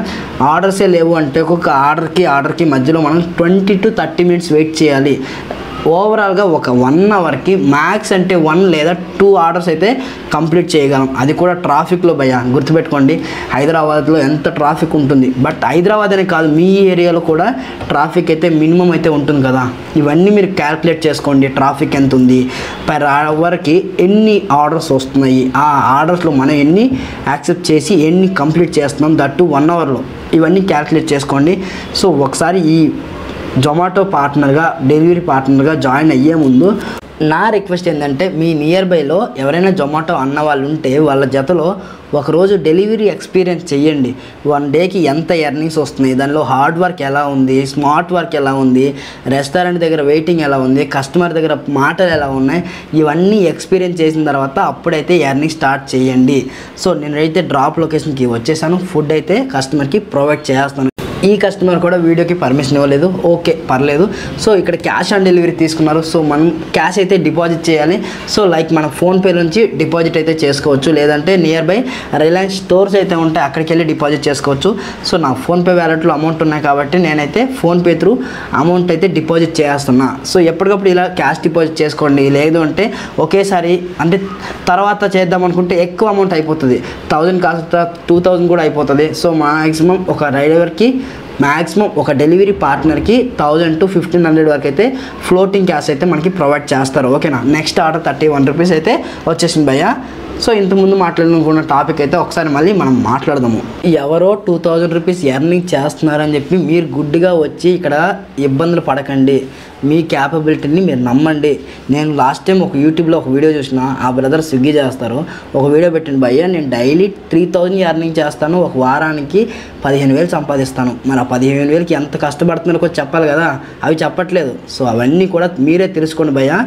ఆర్డర్సే లేవు అంటే ఒక్కొక్క ఆర్డర్కి మధ్యలో మనం 20 to 30 minutes వెయిట్ చేయాలి. ఓవరాల్గా ఒక 1 hourకి మ్యాక్స్ అంటే 1 లేదా 2 ఆర్డర్స్ అయితే కంప్లీట్ చేయగలం. అది కూడా ట్రాఫిక్లో భయ్యా, గుర్తుపెట్టుకోండి. హైదరాబాద్లో ఎంత ట్రాఫిక్ ఉంటుంది. బట్ హైదరాబాద్ అనే కాదు, మీ ఏరియాలో కూడా ట్రాఫిక్ అయితే మినిమం అయితే ఉంటుంది కదా. ఇవన్నీ మీరు క్యాల్కులేట్ చేసుకోండి. ట్రాఫిక్ ఎంత ఉంది, పర్ అవర్కి ఎన్ని ఆర్డర్స్ వస్తున్నాయి, ఆ ఆర్డర్స్లో మనం ఎన్ని యాక్సెప్ట్ చేసి ఎన్ని కంప్లీట్ చేస్తున్నాం, దట్టు 1 hourలో. ఇవన్నీ క్యాల్కులేట్ చేసుకోండి. సో ఒకసారి ఈ జొమాటో పార్ట్నర్గా డెలివరీ పార్ట్నర్గా జాయిన్ అయ్యే ముందు నా రిక్వెస్ట్ ఏంటంటే మీ నియర్ బైలో ఎవరైనా జొమాటో అన్న వాళ్ళు ఉంటే వాళ్ళ జతలో ఒకరోజు డెలివరీ ఎక్స్పీరియన్స్ చేయండి. 1 డేకి ఎంత ఎర్నింగ్స్ వస్తున్నాయి, దానిలో హార్డ్ వర్క్ ఎలా ఉంది, స్మార్ట్ వర్క్ ఎలా ఉంది, రెస్టారెంట్ దగ్గర వెయిటింగ్ ఎలా ఉంది, కస్టమర్ దగ్గర మాటలు ఎలా ఉన్నాయి, ఇవన్నీ ఎక్స్పీరియన్స్ చేసిన తర్వాత అప్పుడైతే ఎర్నింగ్ స్టార్ట్ చేయండి. సో నేనైతే డ్రాప్ లొకేషన్కి వచ్చేసాను. ఫుడ్ అయితే కస్టమర్కి ప్రొవైడ్ చేస్తాను. ఈ కస్టమర్ కూడా వీడియోకి పర్మిషన్ ఇవ్వలేదు, ఓకే పర్లేదు. సో ఇక్కడ క్యాష్ ఆన్ డెలివరీ తీసుకున్నారు. సో మనం క్యాష్ అయితే డిపాజిట్ చేయాలి. సో లైక్ మనం ఫోన్పే నుంచి డిపాజిట్ అయితే చేసుకోవచ్చు, లేదంటే నియర్ బై రిలయన్స్ స్టోర్స్ అయితే ఉంటాయి అక్కడికి వెళ్ళి డిపాజిట్ చేసుకోవచ్చు. సో నా ఫోన్పే వ్యాలెట్లో అమౌంట్ ఉన్నాయి కాబట్టి నేనైతే ఫోన్పే త్రూ అమౌంట్ అయితే డిపాజిట్ చేస్తున్నా. సో ఎప్పటికప్పుడు ఇలా క్యాష్ డిపాజిట్ చేసుకోండి. లేదు అంటే ఒకేసారి అంటే తర్వాత చేద్దాం అనుకుంటే ఎక్కువ అమౌంట్ అయిపోతుంది, 1000 కాస్త 2000 కూడా అయిపోతుంది. సో మ్యాక్సిమం ఒక డ్రైవర్కి మ్యాక్సిమం ఒక డెలివరీ పార్ట్నర్కి 1000 to 1500 వరకు అయితే ఫ్లోటింగ్ క్యాష్ అయితే మనకి ప్రొవైడ్ చేస్తారు. ఓకేనా, నెక్స్ట్ ఆర్డర్ 31 రూపీస్ అయితే వచ్చేసింది భయ్యా. సో ఇంతకుముందు మాట్లాడుకున్న టాపిక్ అయితే ఒకసారి మళ్ళీ మనం మాట్లాడదాము. ఎవరో 2000 రూపీస్ ఎర్నింగ్ చేస్తున్నారని చెప్పి మీరు గుడ్డిగా వచ్చి ఇక్కడ ఇబ్బందులు పడకండి. మీ క్యాపబిలిటీని మీరు నమ్మండి. నేను లాస్ట్ టైం ఒక యూట్యూబ్లో ఒక వీడియో చూసిన, ఆ బ్రదర్ స్విగ్గీ చేస్తారు, ఒక వీడియో పెట్టిన భయ్యా నేను డైలీ 3000 ఎర్నింగ్ చేస్తాను, ఒక వారానికి 15,000 సంపాదిస్తాను. మరి ఆ 15,000కి ఎంత కష్టపడుతున్నారో కొంచెం చెప్పాలి కదా, అవి చెప్పట్లేదు. సో అవన్నీ కూడా మీరే తెలుసుకోండి భయ్యా,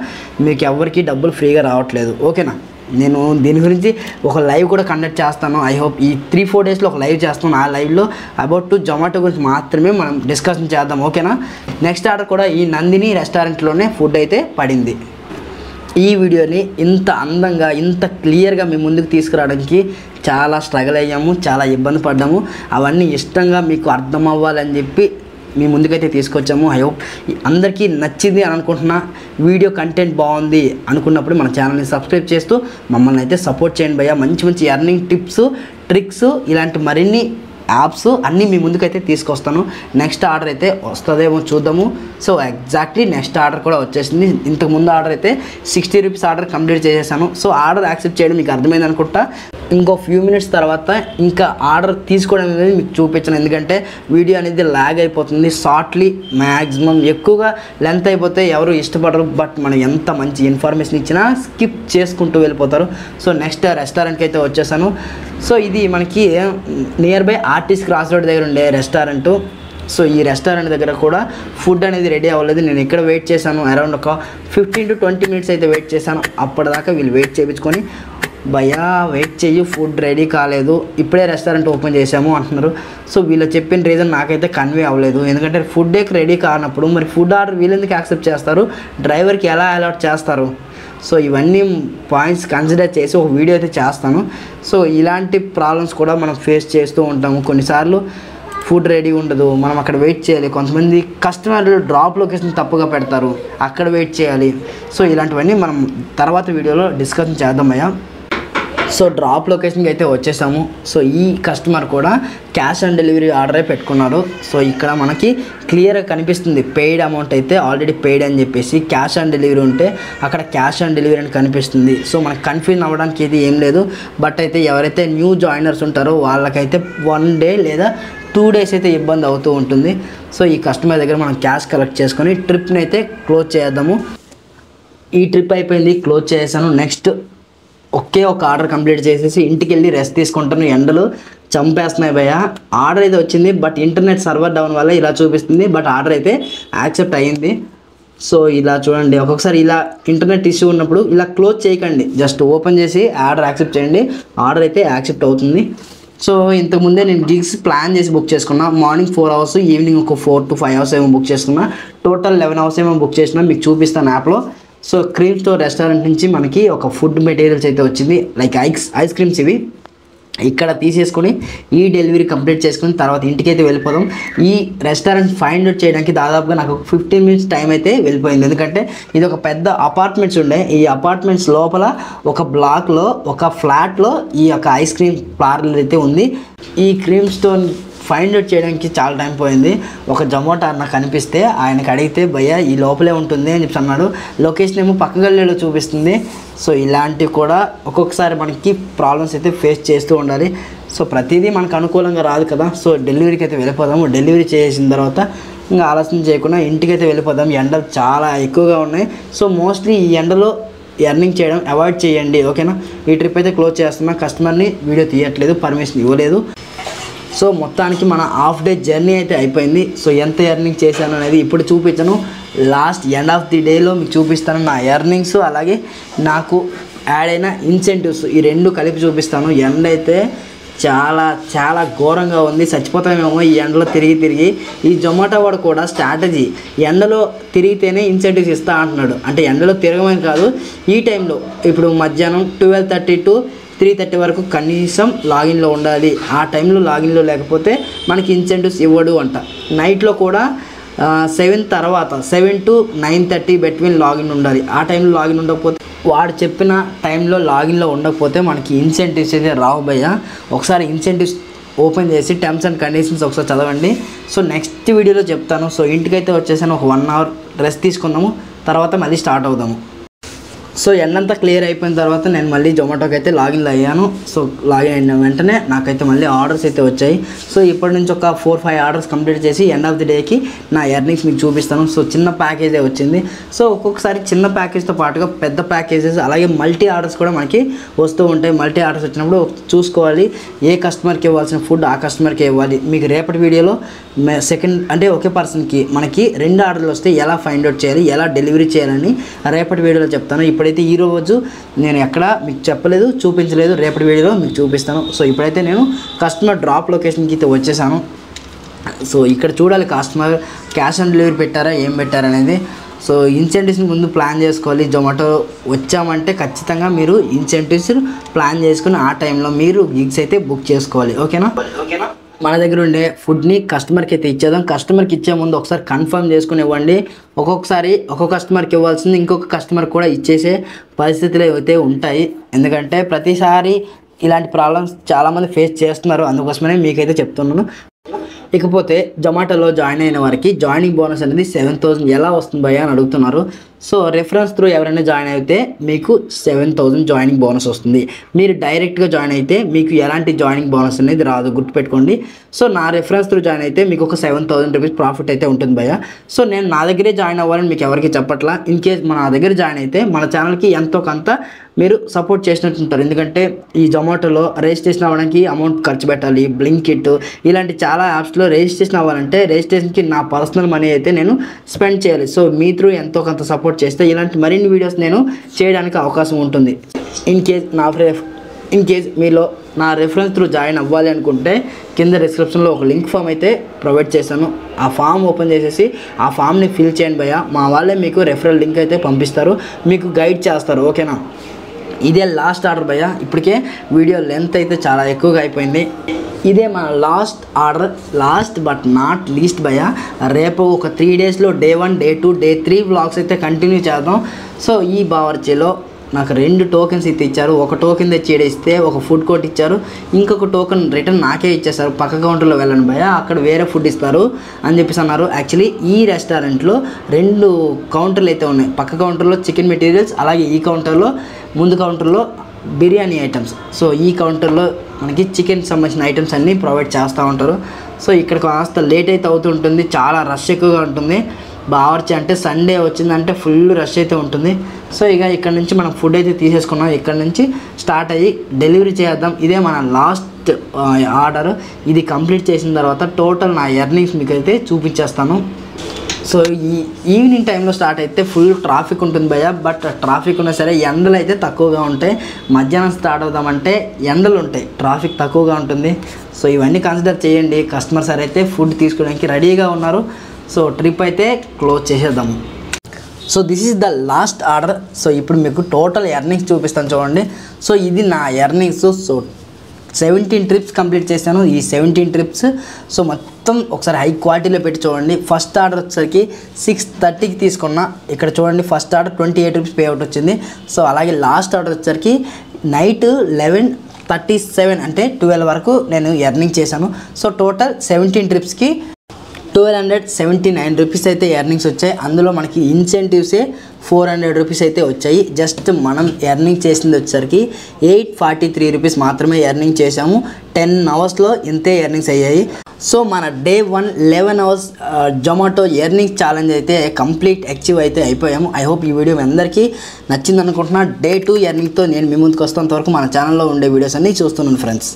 మీకు ఎవరికి డబ్బులు ఫ్రీగా రావట్లేదు. ఓకేనా, నేను దీని గురించి ఒక లైవ్ కూడా కండక్ట్ చేస్తాను. ఐ హోప్ ఈ 3-4 డేస్లో ఒక లైవ్ చేస్తాను. ఆ లైవ్లో అబౌట్ జొమాటో గురించి మాత్రమే మనం డిస్కషన్ చేద్దాం. ఓకేనా, నెక్స్ట్ ఆర్డర్ కూడా ఈ నందిని రెస్టారెంట్లోనే ఫుడ్ అయితే పడింది. ఈ వీడియోని ఇంత అందంగా ఇంత క్లియర్గా మీ ముందుకు తీసుకురావడానికి చాలా స్ట్రగుల్ అయ్యాము, చాలా ఇబ్బంది పడ్డాము. అవన్నీ ఇష్టంగా మీకు అర్థం అవ్వాలని చెప్పి మీ ముందుకైతే తీసుకొచ్చాము. ఐ హోప్ అందరికీ నచ్చింది అని అనుకుంటున్నా. వీడియో కంటెంట్ బాగుంది అనుకున్నప్పుడు మన ఛానల్ని సబ్స్క్రైబ్ చేస్తూ మమ్మల్ని అయితే సపోర్ట్ చేయండి భయ్యా. మంచి మంచి ఎర్నింగ్ టిప్స్ ట్రిక్స్ ఇలాంటి మరిన్ని యాప్స్ అన్నీ మీ ముందుకైతే తీసుకొస్తాను. నెక్స్ట్ ఆర్డర్ అయితే వస్తుందేమో చూద్దాము. సో ఎగ్జాక్ట్లీ నెక్స్ట్ ఆర్డర్ కూడా వచ్చేసింది. ఇంతకుముందు ఆర్డర్ అయితే 60 రూపీస్ ఆర్డర్ కంప్లీట్ చేసేసాను. సో ఆర్డర్ యాక్సెప్ట్ చేయడం మీకు అర్థమైంది అనుకుంటా. ఇంకో ఫ్యూ మినిట్స్ తర్వాత ఇంకా ఆర్డర్ తీసుకోవడం అనేది మీకు చూపించాను, ఎందుకంటే వీడియో అనేది ల్యాగ్ అయిపోతుంది. షార్ట్లీ మ్యాక్సిమం ఎక్కువగా లెంత్ అయిపోతే ఎవరు ఇష్టపడరు. బట్ మనం ఎంత మంచి ఇన్ఫర్మేషన్ ఇచ్చినా స్కిప్ చేసుకుంటూ వెళ్ళిపోతారు. సో నెక్స్ట్ రెస్టారెంట్కి అయితే వచ్చేసాను. సో ఇది మనకి near by artist cross road దగ్గర ఉండే రెస్టారెంటు. సో ఈ రెస్టారెంట్ దగ్గర కూడా ఫుడ్ అనేది రెడీ అవ్వలేదు. నేను ఇక్కడ వెయిట్ చేశాను, అరౌండ్ ఒక 15 to 20 మినిట్స్ అయితే వెయిట్ చేశాను. అప్పటిదాకా వీళ్ళు వెయిట్ చేయించుకొని భయ్యా వెయిట్ చెయ్యి, ఫుడ్ రెడీ కాలేదు, ఇప్పుడే రెస్టారెంట్ ఓపెన్ చేసాము అంటున్నారు. సో వీళ్ళు చెప్పిన రీజన్ నాకైతే కన్వే అవ్వలేదు, ఎందుకంటే ఫుడ్ రెడీ కానప్పుడు మరి ఫుడ్ ఆర్డర్ వీళ్ళు ఎందుకు యాక్సెప్ట్ చేస్తారు, డ్రైవర్కి ఎలా అలాట్ చేస్తారు. సో ఇవన్నీ పాయింట్స్ కన్సిడర్ చేసి ఒక వీడియో అయితే చేస్తాను. సో ఇలాంటి ప్రాబ్లమ్స్ కూడా మనం ఫేస్ చేస్తూ ఉంటాము. కొన్నిసార్లు ఫుడ్ రెడీ ఉండదు, మనం అక్కడ వెయిట్ చేయాలి. కొంతమంది కస్టమర్లు డ్రాప్ లొకేషన్ తప్పుగా పెడతారు, అక్కడ వెయిట్ చేయాలి. సో ఇలాంటివన్నీ మనం తర్వాత వీడియోలో డిస్కషన్ చేద్దాం అయ్యా. సో డ్రాప్ లొకేషన్కి అయితే వచ్చేసాము. సో ఈ కస్టమర్ కూడా క్యాష్ ఆన్ డెలివరీ ఆర్డరే పెట్టుకున్నారు. సో ఇక్కడ మనకి క్లియర్గా కనిపిస్తుంది పెయిడ్ అమౌంట్ అయితే ఆల్రెడీ పెయిడ్ అని చెప్పేసి, క్యాష్ ఆన్ డెలివరీ ఉంటే అక్కడ క్యాష్ ఆన్ డెలివరీ అని కనిపిస్తుంది. సో మనకు కన్ఫ్యూజన్ అవ్వడానికి ఇది ఏం లేదు. బట్ అయితే ఎవరైతే న్యూ జాయినర్స్ ఉంటారో వాళ్ళకైతే 1 డే లేదా 2 డేస్ అయితే ఇబ్బంది అవుతూ ఉంటుంది. సో ఈ కస్టమర్ దగ్గర మనం క్యాష్ కలెక్ట్ చేసుకొని ట్రిప్ని అయితే క్లోజ్ చేద్దాము. ఈ ట్రిప్ అయిపోయింది, క్లోజ్ చేసాను. నెక్స్ట్ ఒకే ఒక ఆర్డర్ కంప్లీట్ చేసేసి ఇంటికి వెళ్ళి రెస్ట్ తీసుకుంటాను. ఎండలు చంపేస్తున్నాయి భయ్య. ఆర్డర్ అయితే వచ్చింది, బట్ ఇంటర్నెట్ సర్వర్ డౌన్ వల్ల ఇలా చూపిస్తుంది. బట్ ఆర్డర్ అయితే యాక్సెప్ట్ అయ్యింది. సో ఇలా చూడండి, ఒక్కొక్కసారి ఇలా ఇంటర్నెట్ ఇష్యూ ఉన్నప్పుడు ఇలా క్లోజ్ చేయకండి, జస్ట్ ఓపెన్ చేసి ఆర్డర్ యాక్సెప్ట్ చేయండి, ఆర్డర్ అయితే యాక్సెప్ట్ అవుతుంది. సో ఇంతకుముందే నేను గిగ్స్ ప్లాన్ చేసి బుక్ చేసుకున్నా. మార్నింగ్ 4 అవర్స్, ఈవినింగ్ ఒక 4 to 5 అవర్స్ ఏమో బుక్ చేసుకున్నా. టోటల్ 11 అవర్స్ ఏమో బుక్ చేసినా, మీకు చూపిస్తాను యాప్లో. సో క్రీమ్ స్టోర్ రెస్టారెంట్ నుంచి మనకి ఒక ఫుడ్ మెటీరియల్స్ అయితే వచ్చింది, లైక్ ఐస్ క్రీమ్స్. ఇవి ఇక్కడ తీసేసుకొని ఈ డెలివరీ కంప్లీట్ చేసుకుని తర్వాత ఇంటికైతే వెళ్ళిపోదాం. ఈ రెస్టారెంట్ ఫైండ్ అవుట్ చేయడానికి దాదాపుగా నాకు 15 మినిట్స్ టైం అయితే వెళ్ళిపోయింది, ఎందుకంటే ఇది ఒక పెద్ద అపార్ట్మెంట్స్ ఉండే. ఈ అపార్ట్మెంట్స్ లోపల ఒక బ్లాక్లో ఒక ఫ్లాట్లో ఈ యొక్క ఐస్ క్రీమ్ పార్లర్ అయితే ఉంది. ఈ క్రీమ్ స్టోర్ ఫైండ్ అవుట్ చేయడానికి చాలా టైం పోయింది. ఒక జొమాటో అన్న కనిపిస్తే ఆయనకు అడిగితే భయ్య ఈ లోపలే ఉంటుంది అని చెప్పి అన్నాడు. లొకేషన్ ఏమో పక్క గల్లీలో చూపిస్తుంది. సో ఇలాంటివి కూడా ఒక్కొక్కసారి మనకి ప్రాబ్లమ్స్ అయితే ఫేస్ చేస్తూ ఉండాలి. సో ప్రతిదీ మనకు అనుకూలంగా రాదు కదా. సో డెలివరీకి అయితే వెళ్ళిపోదాము. డెలివరీ చేసిన తర్వాత ఇంకా ఆలస్యం చేయకుండా ఇంటికైతే వెళ్ళిపోదాం. ఎండలు చాలా ఎక్కువగా ఉన్నాయి. సో మోస్ట్లీ ఈ ఎండలో ఎర్నింగ్ చేయడం అవాయిడ్ చేయండి, ఓకేనా. ఈ ట్రిప్ అయితే క్లోజ్ చేస్తున్నా. కస్టమర్ని వీడియో తీయట్లేదు, పర్మిషన్ ఇవ్వలేదు. సో మొత్తానికి మన హాఫ్ డే జర్నీ అయితే అయిపోయింది. సో ఎంత ఎర్నింగ్ చేశాను అనేది ఇప్పుడు చూపించను, లాస్ట్ ఎండ్ ఆఫ్ ది డేలో మీకు చూపిస్తాను. నా ఎర్నింగ్స్ అలాగే నాకు యాడ్ అయిన ఇన్సెంటివ్స్ ఈ రెండు కలిపి చూపిస్తాను. ఎండ అయితే చాలా చాలా ఘోరంగా ఉంది, చచ్చిపోతామేమో ఈ ఎండలో తిరిగి. ఈ జొమాటో వాడు కూడా స్ట్రాటజీ, ఎండలో తిరిగితేనే ఇన్సెంటివ్స్ ఇస్తా అంటున్నాడు. అంటే ఎండలో తిరగమని కాదు, ఈ టైంలో ఇప్పుడు మధ్యాహ్నం 12:30 to 3:30 వరకు కనీసం లాగిన్లో ఉండాలి. ఆ టైంలో లాగిన్లో లేకపోతే మనకి ఇన్సెంటివ్స్ ఇవ్వడు అంట. నైట్లో కూడా 7 తర్వాత 7 to 9:30 బిట్వీన్ లాగిన్ ఉండాలి. ఆ టైంలో లాగిన్ ఉండకపోతే, వాడు చెప్పిన టైంలో లాగిన్లో ఉండకపోతే మనకి ఇన్సెంటివ్స్ అయితే రావు భయ్య. ఒకసారి ఇన్సెంటివ్స్ ఓపెన్ చేసి టర్మ్స్ అండ్ కండిషన్స్ ఒకసారి చదవండి. సో నెక్స్ట్ వీడియోలో చెప్తాను. సో ఇంటికైతే వచ్చేసాను, ఒక 1 hour రెస్ట్ తీసుకుందాము, తర్వాత మళ్ళీ స్టార్ట్ అవుదాము. సో ఎండంతా క్లియర్ అయిపోయిన తర్వాత నేను మళ్ళీ జొమాటోకి అయితే లాగిన్లో అయ్యాను. సో లాగిన్ అయిన వెంటనే నాకైతే మళ్ళీ ఆర్డర్స్ అయితే వచ్చాయి. సో ఇప్పటి నుంచి ఒక 4-5 ఆర్డర్స్ కంప్లీట్ చేసి ఎండ్ ఆఫ్ ది డేకి నా ఎర్నింగ్స్ మీకు చూపిస్తాను. సో చిన్న ప్యాకేజే వచ్చింది. సో ఒక్కొక్కసారి చిన్న ప్యాకేజ్తో పాటుగా పెద్ద ప్యాకేజెస్ అలాగే మల్టీ ఆర్డర్స్ కూడా మనకి వస్తూ ఉంటాయి. మల్టీ ఆర్డర్స్ వచ్చినప్పుడు చూసుకోవాలి, ఏ కస్టమర్కి ఇవ్వాల్సిన ఫుడ్ ఆ కస్టమర్కి ఇవ్వాలి. మీకు రేపటి వీడియోలో సెకండ్ అంటే ఒకే పర్సన్కి మనకి 2 ఆర్డర్లు వస్తే ఎలా ఫైండ్ అవుట్ చేయాలి, ఎలా డెలివరీ చేయాలని రేపటి వీడియోలో చెప్తాను. ఇప్పుడైతే ఈరోజు నేను ఎక్కడ మీకు చెప్పలేదు, చూపించలేదు, రేపటి వీడియోలో మీకు చూపిస్తాను. సో ఇప్పుడైతే నేను కస్టమర్ డ్రాప్ లొకేషన్కి అయితే వచ్చేసాను. సో ఇక్కడ చూడాలి కస్టమర్ క్యాష్ ఆన్ డెలివరీ పెట్టారా ఏం పెట్టారా అనేది. సో ఇన్సెంటివ్స్ని ముందు ప్లాన్ చేసుకోవాలి. జొమాటో వచ్చామంటే ఖచ్చితంగా మీరు ఇన్సెంటివ్స్ ప్లాన్ చేసుకుని ఆ టైంలో మీరు గిగ్స్ అయితే బుక్ చేసుకోవాలి, ఓకేనా. మన దగ్గర ఉండే ఫుడ్ని కస్టమర్కి అయితే ఇచ్చేద్దాం. కస్టమర్కి ఇచ్చే ముందు ఒకసారి కన్ఫర్మ్ చేసుకుని ఇవ్వండి. ఒక్కొక్కసారి ఒక్కొక్క కస్టమర్కి ఇవ్వాల్సింది ఇంకొక కస్టమర్ కూడా ఇచ్చేసే పరిస్థితులు అయితే ఉంటాయి. ఎందుకంటే ప్రతిసారి ఇలాంటి ప్రాబ్లమ్స్ చాలామంది ఫేస్ చేస్తున్నారు, అందుకోసమనే మీకైతే చెప్తున్నాను. ఇకపోతే జొమాటోలో జాయిన్ అయిన వారికి జాయినింగ్ బోనస్ అనేది 7,000 ఎలా వస్తుంది భయ్యా అని అడుగుతున్నారు. సో రెఫరెన్స్ త్రూ ఎవరైనా జాయిన్ అయితే మీకు 7,000 జాయినింగ్ బోనస్ వస్తుంది. మీరు డైరెక్ట్గా జాయిన్ అయితే మీకు ఎలాంటి జాయినింగ్ బోనస్ అనేది రాదు, గుర్తుపెట్టుకోండి. సో నా రెఫరెన్స్ త్రూ జాయిన్ అయితే మీకు ఒక 7,000 రూపీస్ ప్రాఫిట్ అయితే ఉంటుంది భయ్యా. సో నేను నా దగ్గరే జాయిన్ అవ్వాలని మీకు ఎవరికి చెప్పట్లా. ఇన్ కేస్ మన దగ్గర జాయిన్ అయితే మన ఛానల్కి ఎంతో కొంత మీరు సపోర్ట్ చేసినట్టు ఉంటారు. ఎందుకంటే ఈ జొమాటోలో రిజిస్ట్రేషన్ అవ్వడానికి అమౌంట్ ఖర్చు పెట్టాలి. బ్లింకిట్ ఇలాంటి చాలా యాప్స్లో రిజిస్ట్రేషన్ అవ్వాలంటే రిజిస్ట్రేషన్కి నా పర్సనల్ మనీ అయితే నేను స్పెండ్ చేయాలి. సో మీ త్రూ ఎంతో కొంత సపోర్ట్ చేస్తే ఇలాంటి మరిన్ని వీడియోస్ నేను చేయడానికి అవకాశం ఉంటుంది. ఇన్ కేస్ మీలో నా రెఫరెన్స్ త్రూ జాయిన్ అవ్వాలి అనుకుంటే కింద డిస్క్రిప్షన్లో ఒక లింక్ ఫామ్ అయితే ప్రొవైడ్ చేశాను. ఆ ఫామ్ ఓపెన్ చేసేసి ఆ ఫామ్ని ఫిల్ చేయండి భయ్యా. మా వాళ్ళే మీకు రెఫరల్ లింక్ అయితే పంపిస్తారు, మీకు గైడ్ చేస్తారు. ఓకేనా? ఇదే లాస్ట్ ఆర్డర్ భయ్యా. ఇప్పటికే వీడియో లెంత్ అయితే చాలా ఎక్కువగా అయిపోయింది. ఇదే మన last order, last but not least భయ్యా. రేపు ఒక 3 డేస్లో డే 1, డే 2, డే 3 వ్లాగ్స్ అయితే కంటిన్యూ చేద్దాం. సో ఈ బావర్చీలో నాకు 2 టోకెన్స్ అయితే ఇచ్చారు. ఒక టోకెన్ తెచ్చి ఇస్తే ఒక ఫుడ్ కోర్ట్ ఇచ్చారు, ఇంకొక టోకెన్ రిటర్న్ నాకే ఇచ్చేసారు. పక్క కౌంటర్లో వెళ్ళండి భయ్యా, అక్కడ వేరే ఫుడ్ ఇస్తారు అని చెప్పేసి అన్నారు. యాక్చువల్లీ ఈ రెస్టారెంట్లో 2 కౌంటర్లు అయితే ఉన్నాయి. పక్క కౌంటర్లో చికెన్ మెటీరియల్స్, అలాగే ఈ కౌంటర్లో ముందు కౌంటర్లో బిర్యానీ ఐటమ్స్. సో ఈ కౌంటర్లో మనకి చికెన్ సంబంధించిన ఐటమ్స్ అన్నీ ప్రొవైడ్ చేస్తూ ఉంటారు. సో ఇక్కడ కాస్త లేట్ అయితే అవుతుంటుంది, చాలా రష్ ఎక్కువగా ఉంటుంది. బావర్చి అంటే సండే వచ్చిందంటే ఫుల్ రష్ అయితే ఉంటుంది. సో ఇక ఇక్కడ నుంచి మనం ఫుడ్ అయితే తీసేసుకున్నాం. ఇక్కడ నుంచి స్టార్ట్ అయ్యి డెలివరీ చేద్దాం. ఇదే మన లాస్ట్ ఆర్డర్. ఇది కంప్లీట్ చేసిన తర్వాత టోటల్ నా ఎర్నింగ్స్ మీకు అయితే చూపించేస్తాను. సో ఈ ఈవినింగ్ టైంలో స్టార్ట్ అయితే ఫుల్ ట్రాఫిక్ ఉంటుంది భయ్యా. బట్ ట్రాఫిక్ ఉన్నా సరే ఎండలు అయితే తక్కువగా ఉంటాయి. మధ్యాహ్నం స్టార్ట్ అవుదామంటే ఎండలు ఉంటాయి, ట్రాఫిక్ తక్కువగా ఉంటుంది. సో ఇవన్నీ కన్సిడర్ చేయండి. కస్టమర్స్ అయితే ఫుడ్ తీసుకోవడానికి రెడీగా ఉన్నారు. సో ట్రిప్ అయితే క్లోజ్ చేసేద్దాము. So this is the last order. So ఇప్పుడు మీకు టోటల్ ఎర్నింగ్స్ చూపిస్తాను చూడండి. సో ఇది నా ఎర్నింగ్స్. సో 17 ట్రిప్స్ కంప్లీట్ చేశాను. ఈ 17 ట్రిప్స్ సో మొత్తం ఒకసారి హై క్వాలిటీలో పెట్టి చూడండి. ఫస్ట్ ఆర్డర్ వచ్చేసరికి 6:30కి తీసుకున్నా. ఇక్కడ చూడండి first order 28 rupees pay out వచ్చింది. సో అలాగే లాస్ట్ ఆర్డర్ వచ్చేసరికి నైట్ 11:37 అంటే 12 వరకు నేను ఎర్నింగ్ చేశాను. సో టోటల్ 17 ట్రిప్స్కి 1279 రూపీస్ అయితే ఎర్నింగ్స్ వచ్చాయి. అందులో మనకి ఇన్సెంటివ్సే 400 రూపీస్ అయితే వచ్చాయి. జస్ట్ మనం ఎర్నింగ్ చేసింది వచ్చేసరికి 843 రూపీస్ మాత్రమే ఎర్నింగ్ చేసాము. 10 అవర్స్లో ఇంతే ఎర్నింగ్స్ అయ్యాయి. సో మన day 1 11 hours Zomato earnings challenge అయితే కంప్లీట్ అచీవ్ అయితే అయిపోయాము. ఐ హోప్ ఈ వీడియో మీ అందరికీ నచ్చింది అనుకుంటున్నా. డే 2 ఎర్నింగ్తో నేను మీ ముందుకు వస్తాను. అంతవరకు మన ఛానల్లో ఉండే వీడియోస్ అన్నీ చూస్తున్నాను ఫ్రెండ్స్.